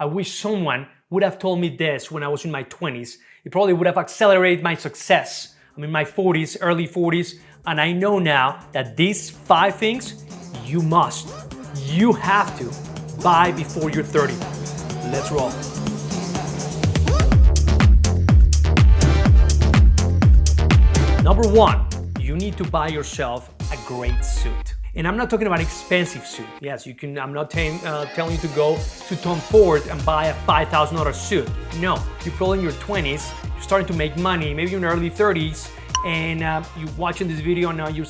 I wish someone would have told me this when I was in my 20s. It probably would have accelerated my success. I'm in my 40s, early 40s, and I know now that these 5 things you have to buy before you're 30. Let's roll. Number 1, you need to buy yourself a great suit. And I'm not talking about expensive suit. Yes, I'm not telling you to go to Tom Ford and buy a $5,000 suit. No, you're probably in your 20s, you're starting to make money, maybe you're in your early 30s, and you're watching this video and now you're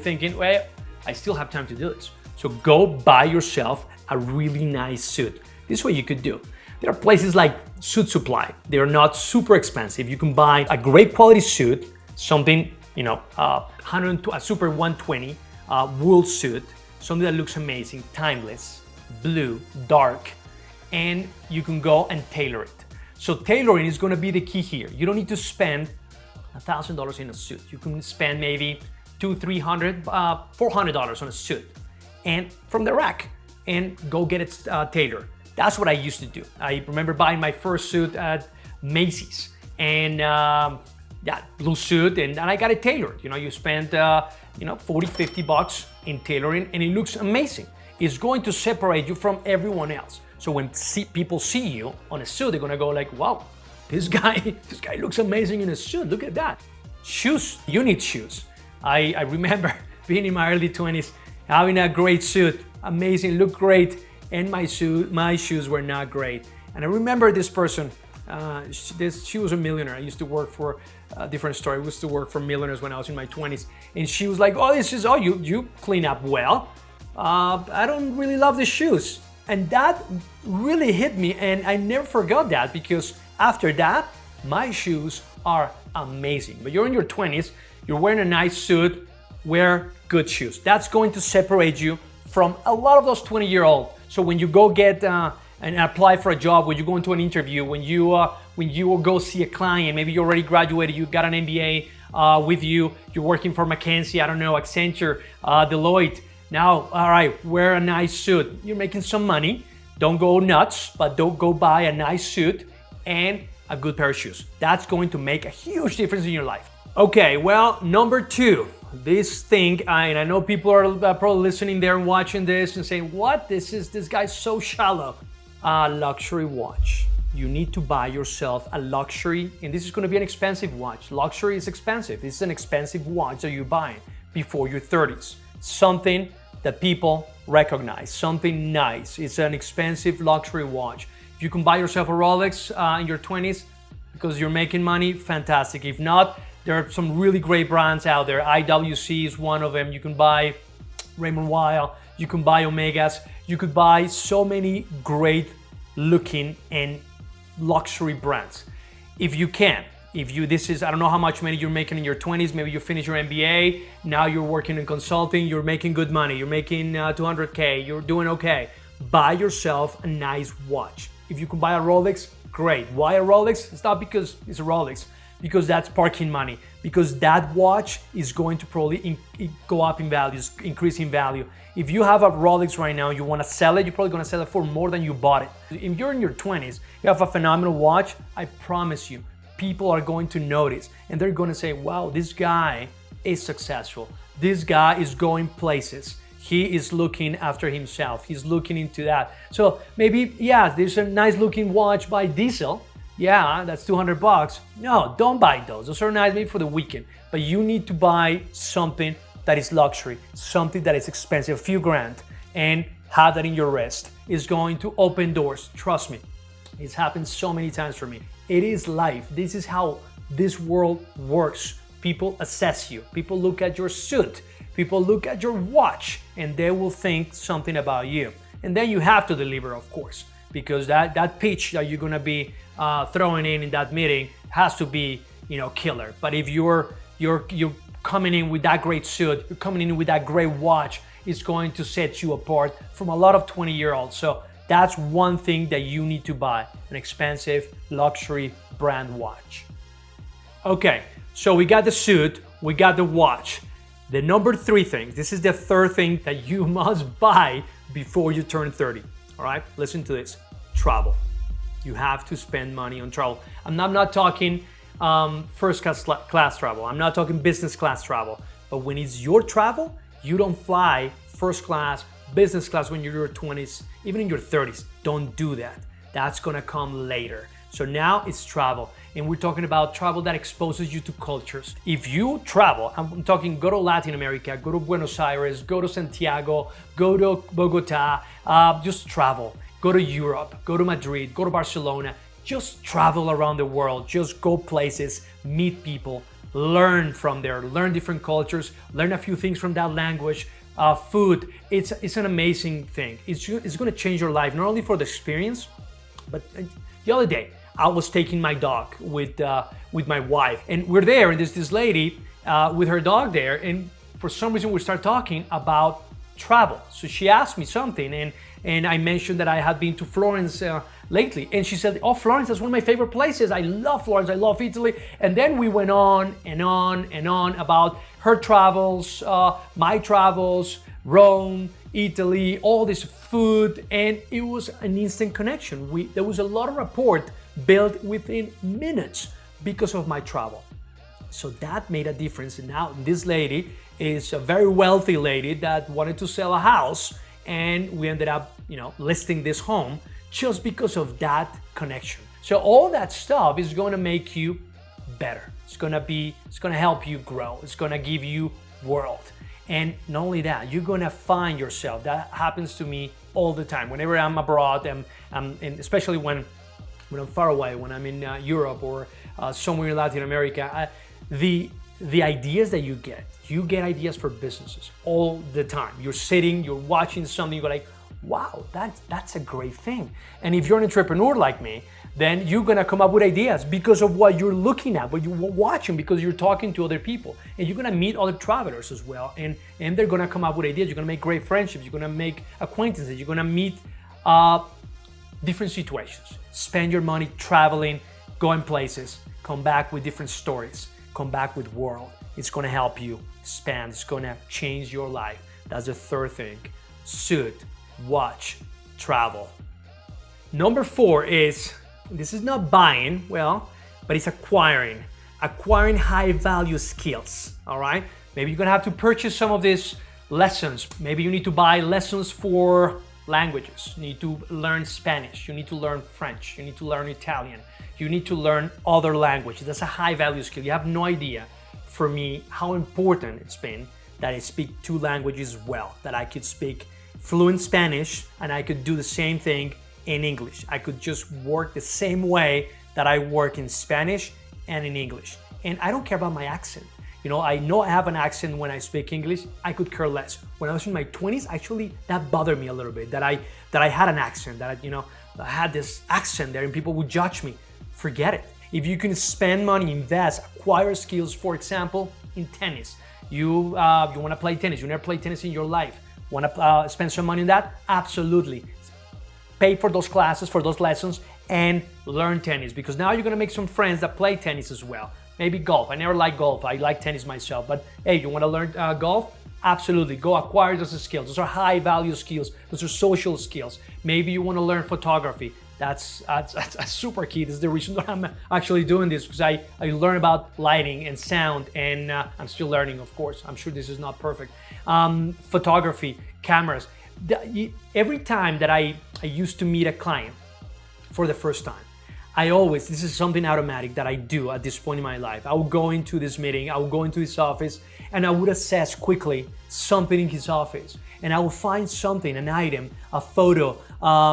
thinking, well, I still have time to do this. So go buy yourself a really nice suit. This is what you could do. There are places like Suit Supply. They're not super expensive. You can buy a great quality suit, something, a super 120 wool suit, something that looks amazing, timeless, blue, dark, and you can go and tailor it. So tailoring is gonna be the key here. You don't need to spend $1,000 in a suit. You can spend maybe $200, $300, $400 on a suit and from the rack and go get it tailored. That's what I used to do. I remember buying my first suit at Macy's and blue suit and I got it tailored. You spend $40, $50 in tailoring and it looks amazing. It's going to separate you from everyone else. So when people see you on a suit, they're gonna go like, wow, this guy looks amazing in a suit. Look at that. Shoes, you need shoes. I remember being in my early 20s, having a great suit, amazing, looked great, and my shoes were not great. And I remember this person, she was a millionaire. I used to work for a different story. I used to work for millionaires when I was in my 20s. And she was like, you clean up well. I don't really love the shoes. And that really hit me. And I never forgot that because after that, my shoes are amazing. But you're in your 20s, you're wearing a nice suit, wear good shoes. That's going to separate you from a lot of those 20-year-olds. So when you go get and apply for a job, when you go into an interview, when you go see a client, maybe you already graduated, you got an MBA with you, you're working for McKinsey, I don't know, Accenture, Deloitte. Now, all right, wear a nice suit. You're making some money. Don't go nuts, but don't go buy a nice suit and a good pair of shoes. That's going to make a huge difference in your life. Okay, well, number 2, this thing, and I know people are probably listening there and watching this and saying, what? This guy's so shallow. A luxury watch. You need to buy yourself a luxury, and this is going to be an expensive watch. Luxury is expensive. This is an expensive watch that you're buying before your 30s. Something that people recognize, something nice. It's an expensive luxury watch. If you can buy yourself a Rolex in your 20s because you're making money, fantastic. If not, there are some really great brands out there. IWC is one of them. You can buy Raymond Weil, you can buy Omegas, you could buy so many great looking and luxury brands. If you can, I don't know how much money you're making in your 20s, maybe you finish your MBA, now you're working in consulting, you're making good money, you're making 200K, you're doing okay. Buy yourself a nice watch. If you can buy a Rolex, great. Why a Rolex? It's not because it's a Rolex, because that's parking money, because that watch is going to probably go up in value, increase in value. If you have a Rolex right now, you want to sell it, you're probably going to sell it for more than you bought it. If you're in your 20s, you have a phenomenal watch, I promise you, people are going to notice and they're going to say, wow, this guy is successful. This guy is going places. He is looking after himself. He's looking into that. So maybe, yeah, there's a nice looking watch by Diesel. Yeah, that's $200. No, don't buy those. Those are nice maybe for the weekend, but you need to buy something that is luxury, something that is expensive, a few grand, and have that in your wrist. It's going to open doors. Trust me. It's happened so many times for me. It is life. This is how this world works. People assess you. People look at your suit. People look at your watch and they will think something about you. And then you have to deliver, of course, because that pitch that you're gonna be throwing in that meeting has to be, killer. But if you're coming in with that great suit, you're coming in with that great watch, it's going to set you apart from a lot of 20-year-olds. So that's one thing that you need to buy, an expensive luxury brand watch. Okay, so we got the suit, we got the watch. The number 3 thing, this is the third thing that you must buy before you turn 30. All right, listen to this. Travel. You have to spend money on travel. I'm not talking first class travel. I'm not talking business class travel. But when it's your travel, you don't fly first class, business class when you're in your 20s, even in your 30s. Don't do that. That's gonna come later. So now it's travel. And we're talking about travel that exposes you to cultures. If you travel, I'm talking go to Latin America, go to Buenos Aires, go to Santiago, go to Bogota, just travel. Go to Europe, go to Madrid, go to Barcelona, just travel around the world, just go places, meet people, learn from there, learn different cultures, learn a few things from that language, food. It's an amazing thing. It's gonna change your life, not only for the experience, but the other day, I was taking my dog with my wife, and we're there, and there's this lady with her dog there, and for some reason we start talking about travel. So she asked me something, and I mentioned that I had been to Florence lately, and she said, "Oh, Florence, that's one of my favorite places. I love Florence. I love Italy." And then we went on and on and on about her travels, my travels, Rome, Italy, all this food, and it was an instant connection. There was a lot of rapport built within minutes because of my travel. So that made a difference. And now this lady is a very wealthy lady that wanted to sell a house, and we ended up, listing this home just because of that connection. So all that stuff is going to make you better. It's going to help you grow. It's going to give you world. And not only that, you're going to find yourself. That happens to me all the time. Whenever I'm abroad, and especially when I'm far away, when I'm in Europe or somewhere in Latin America, the ideas that you get ideas for businesses all the time. You're sitting, you're watching something, you go like, wow, that's a great thing. And if you're an entrepreneur like me, then you're gonna come up with ideas because of what you're looking at, what you're watching, because you're talking to other people, and you're gonna meet other travelers as well, and they're gonna come up with ideas. You're gonna make great friendships. You're gonna make acquaintances. You're gonna meet different situations. Spend your money traveling, going places, come back with different stories, come back with world. It's gonna help you expand. It's gonna change your life. That's the third thing. Suit, watch, travel. Number 4 is, this is not buying, but it's acquiring high value skills, all right? Maybe you're gonna have to purchase some of these lessons. Maybe you need to buy lessons for languages. You need to learn Spanish. You need to learn French. You need to learn Italian. You need to learn other languages. That's a high value skill. You have no idea, for me, how important it's been that I speak 2 languages well, that I could speak fluent Spanish and I could do the same thing in English. I could just work the same way that I work in Spanish and in English. And I don't care about my accent. I know I have an accent when I speak English. I could care less. When I was in my 20s, actually, that bothered me a little bit, that I had an accent, that I had this accent there and people would judge me. Forget it. If you can spend money, invest, acquire skills, for example, in tennis. You want to play tennis. You never played tennis in your life. Want to spend some money on that? Absolutely. Pay for those classes, for those lessons, and learn tennis, because now you're going to make some friends that play tennis as well. Maybe golf. I never liked golf. I like tennis myself. But hey, you want to learn golf? Absolutely. Go acquire those skills. Those are high value skills. Those are social skills. Maybe you want to learn photography. That's super key. This is the reason that I'm actually doing this, because I learn about lighting and sound, and I'm still learning, of course. I'm sure this is not perfect. Photography, cameras. Every time that I used to meet a client for the first time, this is something automatic that I do at this point in my life. I would go into this meeting, I would go into his office, and I would assess quickly something in his office. And I would find something, an item, a photo,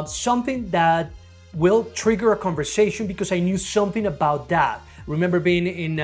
something that will trigger a conversation because I knew something about that. Remember being in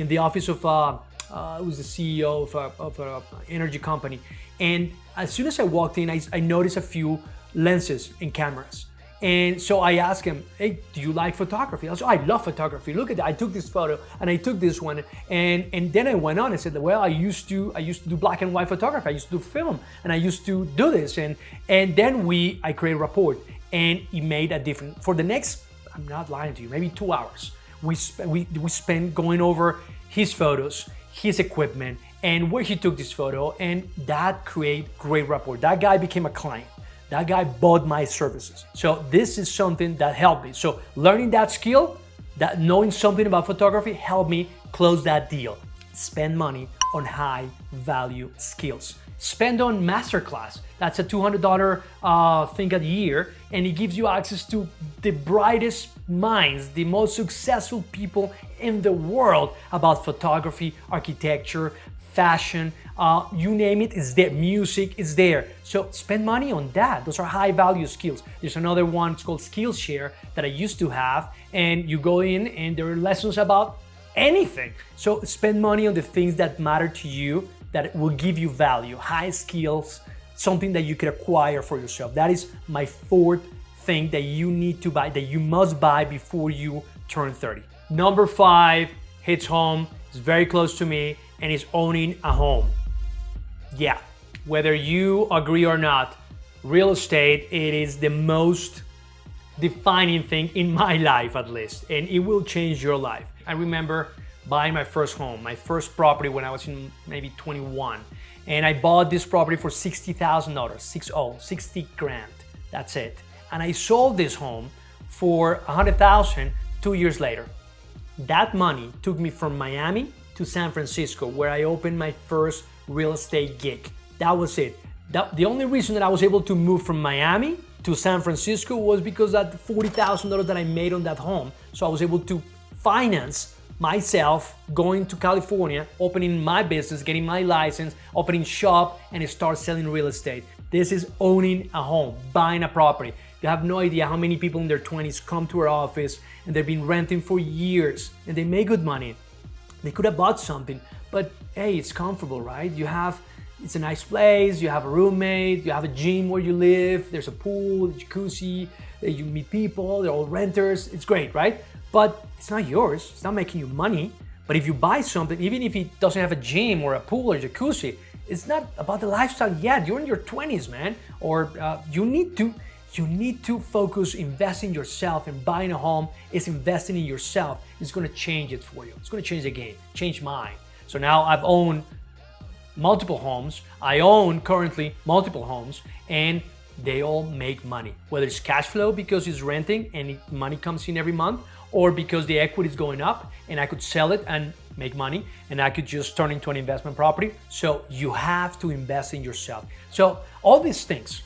the office of, it was the CEO of an energy company. And as soon as I walked in, I noticed a few lenses and cameras. And so I asked him, hey, do you like photography? I said, I love photography. Look at that. I took this photo and I took this one. And then I went on and said, well, I used to do black and white photography. I used to do film and I used to do this. And then I created a rapport, and it made a difference. For the next, I'm not lying to you, maybe 2 hours, we spent going over his photos, his equipment, and where he took this photo, and that created great rapport. That guy became a client. That guy bought my services. So this is something that helped me. So learning that skill, that knowing something about photography helped me close that deal. Spend money on high value skills. Spend on masterclass. That's a $200 thing a year, and it gives you access to the brightest minds, the most successful people in the world about photography, architecture, fashion, you name it, is there. Music is there. So spend money on that. Those are high value skills. There's another one, it's called Skillshare, that I used to have, and you go in and there are lessons about anything. So spend money on the things that matter to you, that will give you value, high skills, something that you can acquire for yourself. That is my fourth thing that you need to buy, that you must buy before you turn 30. Number 5 hits home, it's very close to me, and is owning a home. Yeah, whether you agree or not, real estate, it is the most defining thing in my life, at least, and it will change your life. I remember buying my first home, my first property, when I was in maybe 21. And I bought this property for $60,000, 60 grand, that's it. And I sold this home for $100,000 2 years later. That money took me from Miami to San Francisco, where I opened my first real estate gig. That was it. The only reason that I was able to move from Miami to San Francisco was because that $40,000 that I made on that home. So I was able to finance myself going to California, opening my business, getting my license, opening shop, and start selling real estate. This is owning a home, buying a property. You have no idea how many people in their 20s come to our office and they've been renting for years and they make good money. They could have bought something, but hey, it's comfortable, right? It's a nice place, you have a roommate, you have a gym where you live, there's a pool, a jacuzzi, you meet people, they're all renters, it's great, right? But it's not yours, it's not making you money. But if you buy something, even if it doesn't have a gym or a pool or jacuzzi, it's not about the lifestyle yet. You're in your 20s, man. Or you need to focus, invest in yourself, and buying a home is investing in yourself. It's gonna change it for you. It's gonna change the game, change mine. So now I've owned multiple homes. I own currently multiple homes, and they all make money. Whether it's cash flow because it's renting and money comes in every month, or because the equity is going up and I could sell it and make money, and I could just turn into an investment property. So you have to invest in yourself. So all these things,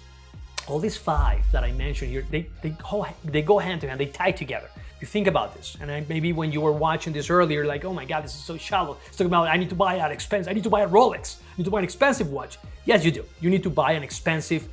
all these 5 that I mentioned here, they go hand to hand, they tie together. You think about this, and maybe when you were watching this earlier, like, oh my God, this is so shallow. It's talking about I need to buy an expensive, I need to buy a Rolex, I need to buy an expensive watch. Yes, you do. You need to buy an expensive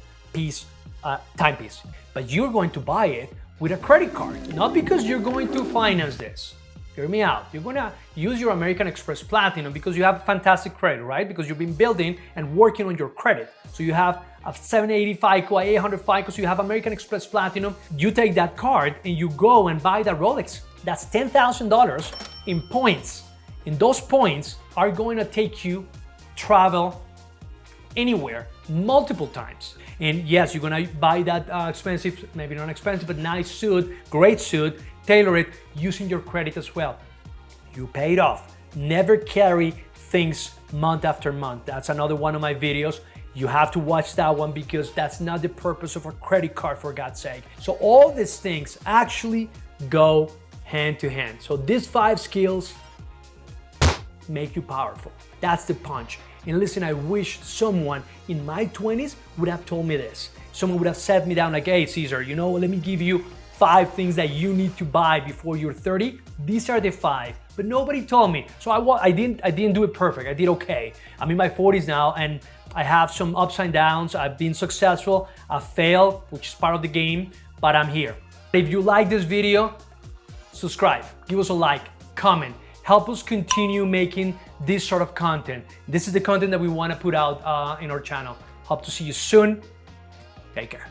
timepiece, but you're going to buy it with a credit card, not because you're going to finance this. Hear me out. You're gonna use your American Express Platinum because you have fantastic credit, right? Because you've been building and working on your credit. So you have a 780 FICO, 800 FICO, so you have American Express Platinum. You take that card and you go and buy that Rolex. That's $10,000 in points. And those points are going to take you travel anywhere multiple times. And yes, you're gonna buy that expensive, maybe not expensive, but nice suit, great suit, tailor it using your credit as well. You pay it off. Never carry things month after month. That's another one of my videos. You have to watch that one because that's not the purpose of a credit card, for God's sake. So all these things actually go hand to hand. So these 5 skills make you powerful. That's the punch. And listen, I wish someone in my 20s would have told me this. Someone would have sat me down like, hey, Cesar, let me give you 5 things that you need to buy before you're 30. These are the 5, but nobody told me. So I didn't do it perfect. I did okay. I'm in my 40s now, and I have some ups and downs. I've been successful. I've failed, which is part of the game, but I'm here. If you like this video, subscribe, give us a like, comment. Help us continue making this sort of content. This is the content that we want to put out in our channel. Hope to see you soon. Take care.